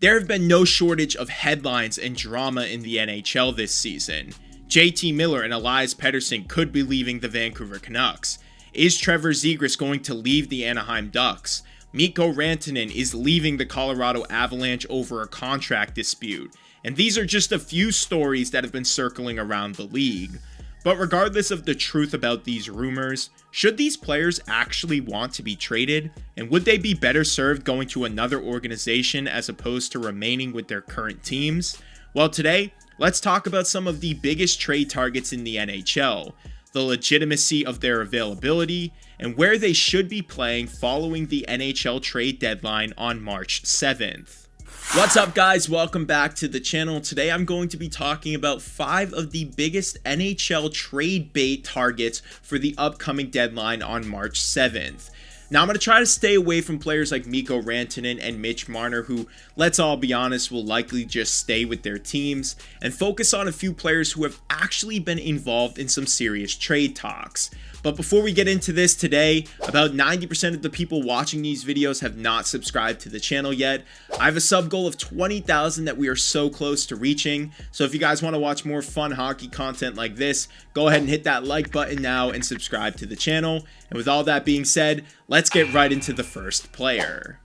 There have been no shortage of headlines and drama in the NHL this season. JTMiller and Elias Pettersson could be leaving the Vancouver Canucks. Is Trevor Zegras going to leave the Anaheim Ducks? Mikko Rantanen is leaving the Colorado Avalanche over a contract dispute. And these are just a few stories that have been circling around the league. But regardless of the truth about these rumors, should these players actually want to be traded? And would they be better served going to another organization as opposed to remaining with their current teams? Well, today, let's talk about some of the biggest trade targets in the NHL, the legitimacy of their availability, and where they should be playing following the NHL trade deadline on March 7th. What's up, guys? Welcome back to the channel. Today I'm going to be talking about 5 of the biggest NHL trade bait targets for the upcoming deadline on March 7th. Now, I'm going to try to stay away from players like Mikko Rantanen and Mitch Marner, who, let's all be honest, will likely just stay with their teams, and focus on a few players who have actually been involved in some serious trade talks. But before we get into this today, about 90% of the people watching these videos have not subscribed to the channel yet. I have a sub goal of 20,000 that we are so close to reaching. So if you guys want to watch more fun hockey content like this, go ahead and hit that like button now and subscribe to the channel. And with all that being said, let's get right into the first player.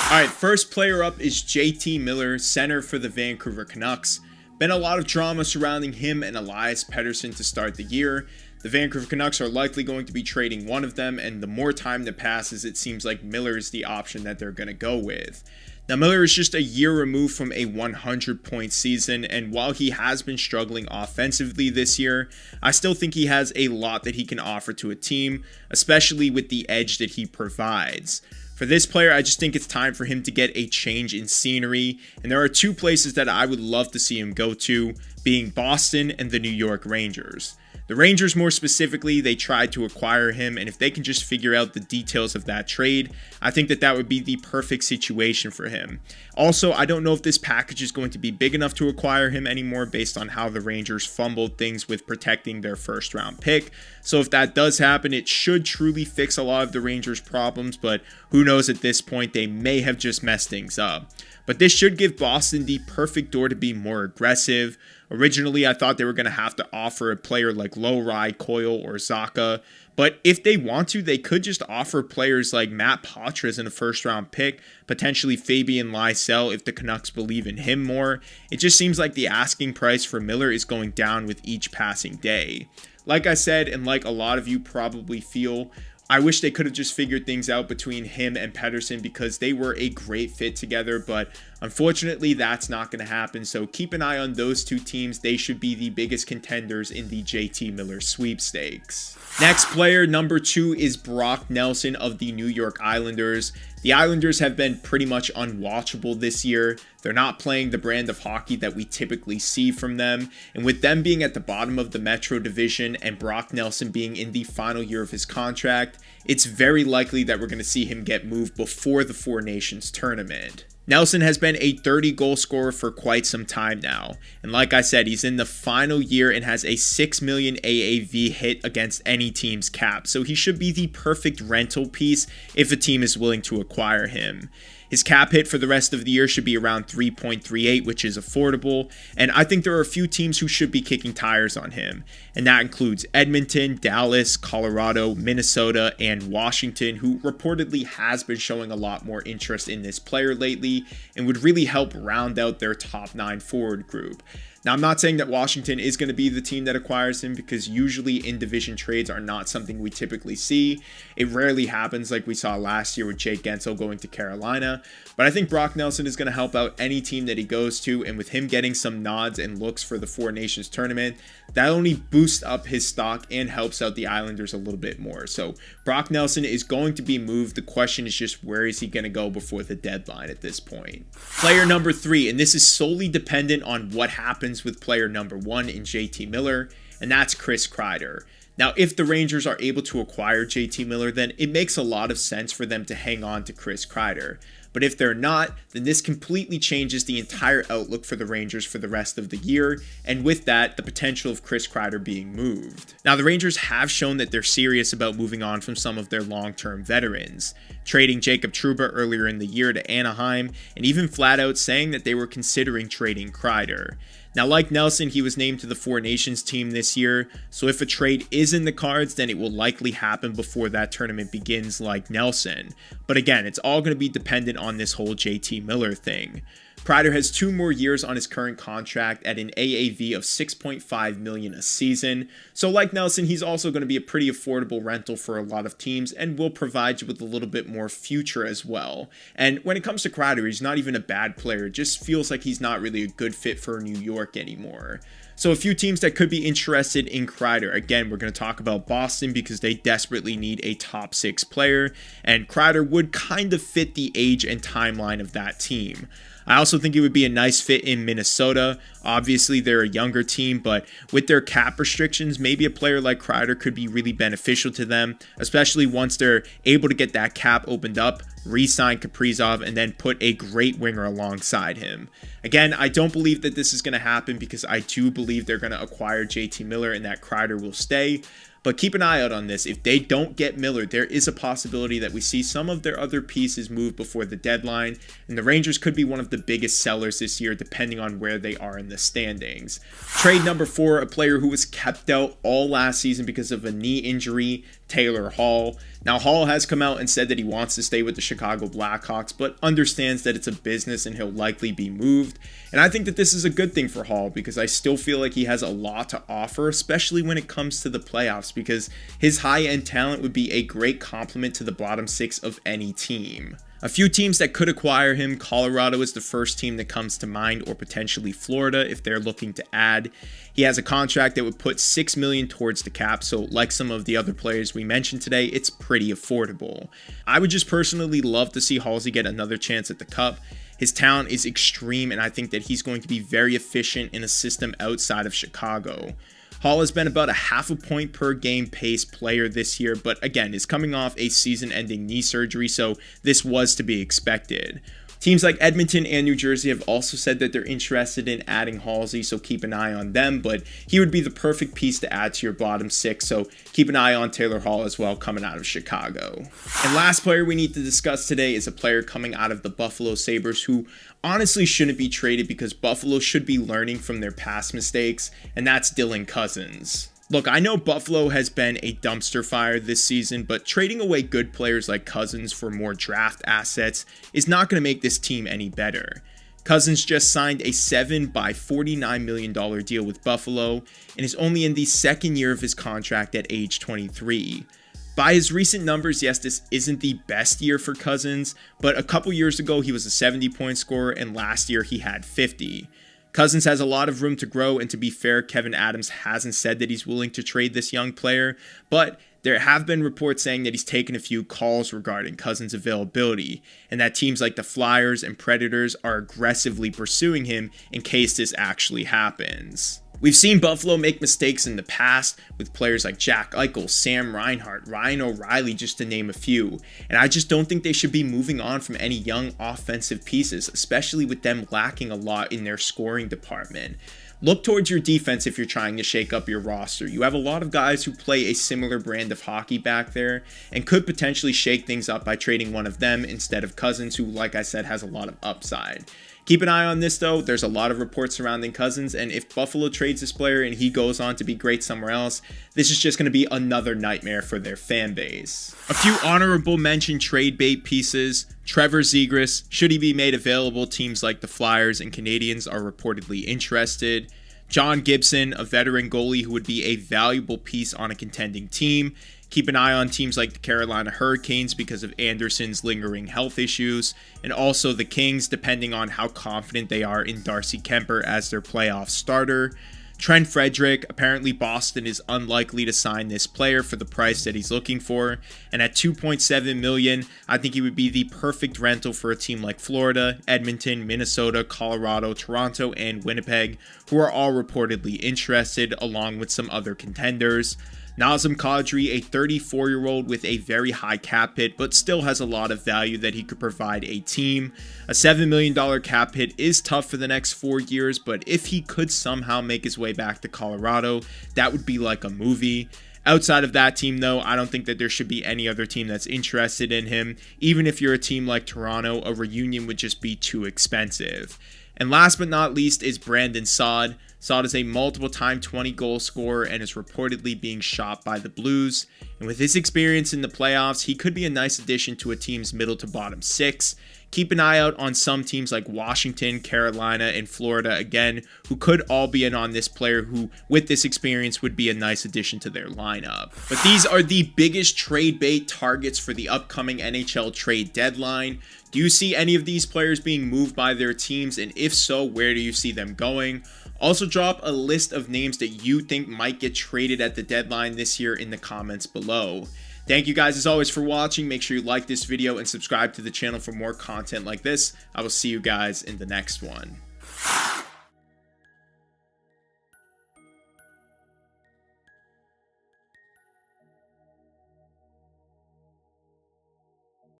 Alright, first player up is jtmiller, center for the Vancouver Canucks. Been a lot of drama surrounding him and Elias Pettersson to start the year. The Vancouver Canucks are likely going to be trading one of them, and the more time that passes, it seems like Miller is the option that they're going to go with. Now, Miller is just a year removed from a 100-point season, and while he has been struggling offensively this year, I still think he has a lot that he can offer to a team, especially with the edge that he provides. For this player, I just think it's time for him to get a change in scenery, and there are 2 places that I would love to see him go to, being Boston and the New York Rangers. The Rangers, more specifically, they tried to acquire him, and if they can just figure out the details of that trade, I think that that would be the perfect situation for him. Also, I don't know if this package is going to be big enough to acquire him anymore based on how the Rangers fumbled things with protecting their first round pick. So if that does happen, it should truly fix a lot of the Rangers' problems, but who knows at this point, they may have just messed things up. But this should give Boston the perfect door to be more aggressive. Originally, I thought they were going to have to offer a player like Lowry, Coyle, or Zacha. But if they want to, they could just offer players like Matt Poitras in a first-round pick, potentially Fabian Lysell if the Canucks believe in him more. It just seems like the asking price for Miller is going down with each passing day. Like I said, and like a lot of you probably feel, I wish they could have just figured things out between him and Pettersson because they were a great fit together, but unfortunately that's not going to happen. So keep an eye on those 2 teams. They should be the biggest contenders in the JT Miller sweepstakes. Next player, number 2, is Brock Nelson of the New York Islanders. The Islanders have been pretty much unwatchable this year. They're not playing the brand of hockey that we typically see from them. And with them being at the bottom of the Metro Division and Brock Nelson being in the final year of his contract, it's very likely that we're going to see him get moved before the Four Nations tournament. Nelson has been a 30-goal scorer for quite some time now, and like I said, he's in the final year and has a $6 million AAV hit against any team's cap, so he should be the perfect rental piece if a team is willing to acquire him. His cap hit for the rest of the year should be around 3.38, which is affordable, and I think there are a few teams who should be kicking tires on him, and that includes Edmonton, Dallas, Colorado, Minnesota, and Washington, who reportedly has been showing a lot more interest in this player lately and would really help round out their top 9 forward group. Now, I'm not saying that Washington is going to be the team that acquires him because usually in-division trades are not something we typically see. It rarely happens like we saw last year with Jake Guentzel going to Carolina. But I think Brock Nelson is going to help out any team that he goes to, and with him getting some nods and looks for the Four Nations tournament, that only boosts up his stock and helps out the Islanders a little bit more. So Brock Nelson is going to be moved. The question is just where is he going to go before the deadline at this point. Player number 3, and this is solely dependent on what happens with player number 1 in JTMiller, and that's Chris Kreider. Now, if the Rangers are able to acquire JTMiller, then it makes a lot of sense for them to hang on to Chris Kreider. but if they're not, then this completely changes the entire outlook for the Rangers for the rest of the year, and with that, the potential of Chris Kreider being moved. Now, the Rangers have shown that they're serious about moving on from some of their long-term veterans, trading Jacob Trouba earlier in the year to Anaheim, and even flat out saying that they were considering trading Kreider. Now, like Nelson, he was named to the Four Nations team this year, so if a trade is in the cards, then it will likely happen before that tournament begins like Nelson. But again, it's all going to be dependent on this whole JT Miller thing. Kreider has 2 more years on his current contract at an AAV of $6.5 million a season, so like Nelson, he's also going to be a pretty affordable rental for a lot of teams and will provide you with a little bit more future as well. And when it comes to Kreider, he's not even a bad player, it just feels like he's not really a good fit for New York anymore. So a few teams that could be interested in Kreider. Again, we're going to talk about Boston because they desperately need a top 6 player, and Kreider would kind of fit the age and timeline of that team. I also think it would be a nice fit in Minnesota. Obviously, they're a younger team, but with their cap restrictions, maybe a player like Kreider could be really beneficial to them, especially once they're able to get that cap opened up, re-sign Kaprizov, and then put a great winger alongside him. Again, I don't believe that this is going to happen because I do believe they're going to acquire JT Miller and that Kreider will stay. But keep an eye out on this. If they don't get Miller, there is a possibility that we see some of their other pieces move before the deadline, and the Rangers could be one of the biggest sellers this year depending on where they are in the standings. Trade number 4, a player who was kept out all last season because of a knee injury, Taylor Hall. Now, Hall has come out and said that he wants to stay with the Chicago Blackhawks, but understands that it's a business and he'll likely be moved. And I think that this is a good thing for Hall because I still feel like he has a lot to offer, especially when it comes to the playoffs, because his high-end talent would be a great complement to the bottom 6 of any team. A few teams that could acquire him: Colorado is the first team that comes to mind, or potentially Florida if they're looking to add. He has a contract that would put $6 million towards the cap, so like some of the other players we mentioned today, it's pretty affordable. I would just personally love to see Halsey get another chance at the Cup. His talent is extreme, and I think that he's going to be very efficient in a system outside of Chicago. Hall has been about a half a point per game pace player this year, but again, is coming off a season-ending knee surgery, so this was to be expected. Teams like Edmonton and New Jersey have also said that they're interested in adding Halsey, so keep an eye on them, but he would be the perfect piece to add to your bottom 6, so keep an eye on Taylor Hall as well coming out of Chicago. And last player we need to discuss today is a player coming out of the Buffalo Sabres who honestly shouldn't be traded because Buffalo should be learning from their past mistakes, and that's Dylan Cozens. Look, I know Buffalo has been a dumpster fire this season, but trading away good players like Cozens for more draft assets is not going to make this team any better. Cozens just signed a $7 by $49 million deal with Buffalo and is only in the second year of his contract at age 23. By his recent numbers, yes, this isn't the best year for Cozens, but a couple years ago he was a 70-point scorer and last year he had 50. Cozens has a lot of room to grow, and to be fair, Kevin Adams hasn't said that he's willing to trade this young player, but there have been reports saying that he's taken a few calls regarding Cozens' availability, and that teams like the Flyers and Predators are aggressively pursuing him in case this actually happens. We've seen Buffalo make mistakes in the past with players like Jack Eichel, Sam Reinhart, Ryan O'Reilly, just to name a few, and I just don't think they should be moving on from any young offensive pieces, especially with them lacking a lot in their scoring department. Look towards your defense if you're trying to shake up your roster. You have a lot of guys who play a similar brand of hockey back there and could potentially shake things up by trading one of them instead of Cozens, who, like I said, has a lot of upside. Keep an eye on this though. There's a lot of reports surrounding Cozens, and if Buffalo trades this player and he goes on to be great somewhere else, this is just going to be another nightmare for their fan base. A few honorable mention trade bait pieces. Trevor Zegras, should he be made available, teams like the Flyers and Canadiens are reportedly interested. John Gibson, a veteran goalie who would be a valuable piece on a contending team. Keep an eye on teams like the Carolina Hurricanes because of Anderson's lingering health issues, and also the Kings depending on how confident they are in Darcy Kemper as their playoff starter. Trent Frederick, apparently Boston is unlikely to sign this player for the price that he's looking for, and at $2.7 million, I think he would be the perfect rental for a team like Florida, Edmonton, Minnesota, Colorado, Toronto, and Winnipeg, who are all reportedly interested, along with some other contenders. Nazem Kadri, a 34-year-old with a very high cap hit, but still has a lot of value that he could provide a team. A $7 million cap hit is tough for the next 4 years, but if he could somehow make his way back to Colorado, that would be like a movie. Outside of that team, though, I don't think that there should be any other team that's interested in him. Even if you're a team like Toronto, a reunion would just be too expensive. And last but not least is Brandon Saad. Saad is a multiple-time 20-goal scorer and is reportedly being shopped by the Blues. And with his experience in the playoffs, he could be a nice addition to a team's middle to bottom six. Keep an eye out on some teams like Washington, Carolina, and Florida again, who could all be in on this player who, with this experience, would be a nice addition to their lineup. But these are the biggest trade bait targets for the upcoming NHL trade deadline. Do you see any of these players being moved by their teams? And if so, where do you see them going? Also drop a list of names that you think might get traded at the deadline this year in the comments below. Thank you guys as always for watching. Make sure you like this video and subscribe to the channel for more content like this. I will see you guys in the next one.